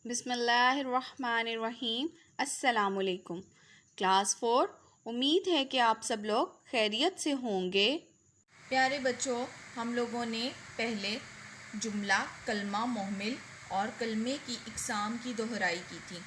بسم اللہ الرحمن الرحیم۔ السلام علیکم کلاس 4۔ امید ہے کہ آپ سب لوگ خیریت سے ہوں گے۔ پیارے بچوں، ہم لوگوں نے پہلے جملہ، کلمہ، محمل اور کلمے کی اقسام کی دہرائی کی تھی۔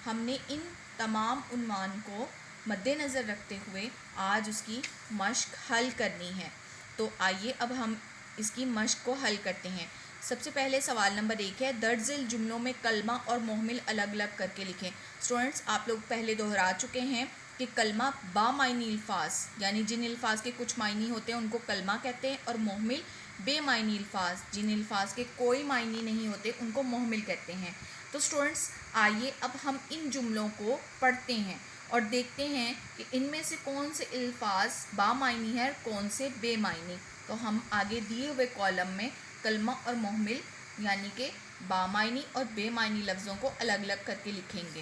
ہم نے ان تمام عنوان کو مد نظر رکھتے ہوئے آج اس کی مشق حل کرنی ہے۔ تو آئیے اب ہم اس کی مشق کو حل کرتے ہیں۔ سب سے پہلے سوال نمبر 1 ہے، درج ذیل جملوں میں کلمہ اور محمل الگ الگ کر کے لکھیں۔ اسٹوڈنٹس، آپ لوگ پہلے دہرا چکے ہیں کہ کلمہ با معنی الفاظ، یعنی جن الفاظ کے کچھ معنی ہوتے ہیں ان کو کلمہ کہتے ہیں، اور محمل بے معنی الفاظ، جن الفاظ کے کوئی معنی نہیں ہوتے ان کو محمل کہتے ہیں۔ تو اسٹوڈنٹس، آئیے اب ہم ان جملوں کو پڑھتے ہیں اور دیکھتے ہیں کہ ان میں سے کون سے الفاظ با معنی ہے اور کون سے بے معنی۔ تو ہم آگے دیے ہوئے کالم میں کلمہ اور محمل یعنی کہ با معنی اور بے معنی لفظوں کو الگ الگ کر کے لکھیں گے۔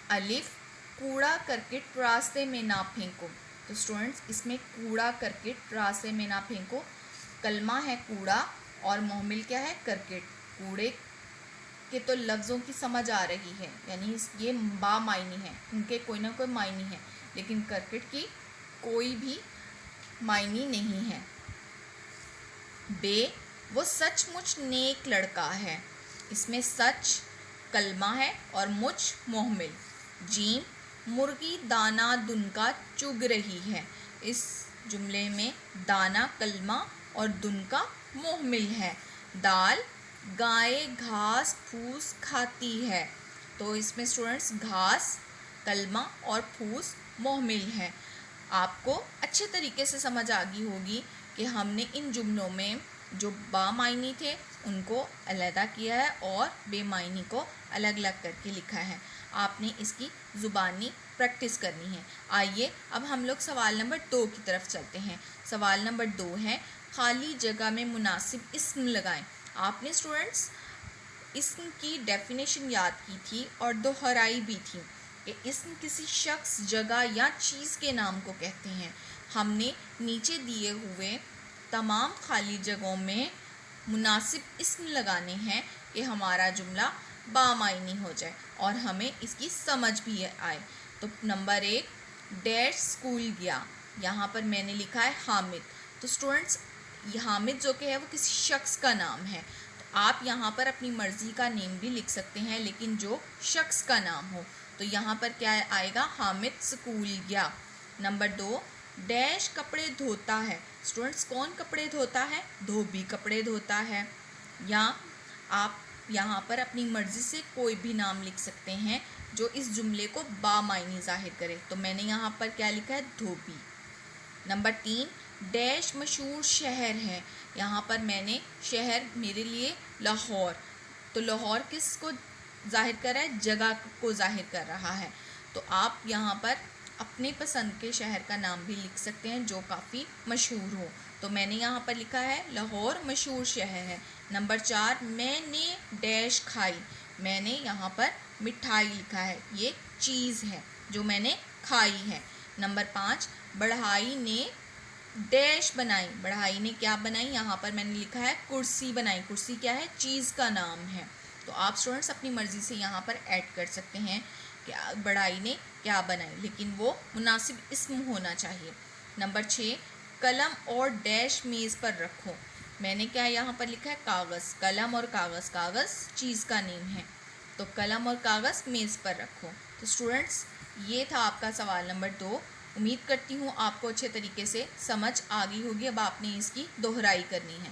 الف، کوڑا کرکٹ راستے میں نہ پھینکو۔ تو اسٹوڈنٹس، اس میں کوڑا کرکٹ راستے میں نہ پھینکو، کلمہ ہے کوڑا اور محمل کیا ہے؟ کرکٹ۔ کوڑے کے تو لفظوں کی سمجھ آ رہی ہے، یعنی یہ با معنی ہے، ان کے کوئی نہ کوئی معنی ہے، لیکن کرکٹ کی کوئی بھی معنی نہیں ہے۔ بے، وہ سچ مچ نیک لڑکا ہے۔ اس میں سچ کلمہ ہے اور مچ محمل۔ جیم، مرغی دانہ دن کا چگ رہی ہے۔ اس جملے میں دانہ کلمہ اور دن کا محمل ہے۔ دال، گائے گھاس پھوس کھاتی ہے۔ تو اس میں اسٹوڈنٹس گھاس کلمہ اور پھوس محمل ہے۔ آپ کو اچھے طریقے سے سمجھ آ گئی ہوگی کہ ہم نے ان جملوں میں جو با معنی تھے ان کو علیحدہ کیا ہے اور بے معنی کو الگ الگ کر کے لکھا ہے۔ آپ نے اس کی زبانی پریکٹس کرنی ہے۔ آئیے اب ہم لوگ سوال نمبر 2 کی طرف چلتے ہیں۔ سوال نمبر 2 ہے، خالی جگہ میں مناسب اسم لگائیں۔ آپ نے اسٹوڈنٹس اسم کی ڈیفینیشن یاد کی تھی اور دہرائی بھی تھی کہ اسم کسی شخص، جگہ یا چیز کے نام کو کہتے ہیں۔ ہم نے نیچے دیے ہوئے تمام خالی جگہوں میں مناسب اسم لگانے ہیں کہ ہمارا جملہ با معنی ہو جائے اور ہمیں اس کی سمجھ بھی آئے۔ تو نمبر 1، ڈیش اسکول گیا۔ یہاں پر میں نے لکھا ہے حامد۔ تو اسٹوڈنٹس، حامد جو کہ ہے وہ کسی شخص کا نام ہے، تو آپ یہاں پر اپنی مرضی کا نیم بھی لکھ سکتے ہیں، لیکن جو شخص کا نام ہو۔ تو یہاں پر کیا آئے گا؟ حامد اسکول گیا۔ نمبر 2، ڈیش کپڑے دھوتا ہے۔ اسٹوڈنٹس، کون کپڑے دھوتا ہے؟ دھوبی کپڑے دھوتا ہے۔ یا آپ یہاں پر اپنی مرضی سے کوئی بھی نام لکھ سکتے ہیں جو اس جملے کو با معنی ظاہر کرے۔ تو میں نے یہاں پر کیا لکھا ہے؟ دھوبی۔ نمبر 3، ڈیش مشہور شہر ہے۔ یہاں پر میں نے شہر میرے لیے لاہور، تو لاہور کس کو ظاہر کر رہا ہے؟ جگہ کو ظاہر کر رہا ہے۔ تو آپ یہاں پر اپنے پسند کے شہر کا نام بھی لکھ سکتے ہیں جو کافی مشہور ہو۔ تو میں نے یہاں پر لکھا ہے لاہور مشہور شہر ہے۔ نمبر 4، میں نے ڈیش کھائی۔ میں نے یہاں پر مٹھائی لکھا ہے، یہ چیز ہے جو میں نے کھائی ہے۔ نمبر 5، بڑھائی نے ڈیش بنائی۔ بڑھائی نے کیا بنائی؟ یہاں پر میں نے لکھا ہے کرسی بنائی۔ کرسی کیا ہے؟ چیز کا نام ہے۔ تو آپ اسٹوڈنٹس اپنی مرضی سے یہاں پر ایڈ کر سکتے ہیں کہ بڑھائی نے کیا بنائی، لیکن وہ مناسب اسم ہونا چاہیے۔ نمبر 6، قلم اور ڈیش میز پر رکھو۔ میں نے کیا یہاں پر لکھا ہے؟ کاغذ۔ قلم اور کاغذ، کاغذ چیز کا نیم ہے، تو قلم اور کاغذ میز پر رکھو۔ تو اسٹوڈنٹس، یہ تھا آپ کا سوال نمبر 2۔ امید کرتی ہوں آپ کو اچھے طریقے سے سمجھ آ گئی ہوگی۔ اب آپ نے اس کی دہرائی کرنی ہے۔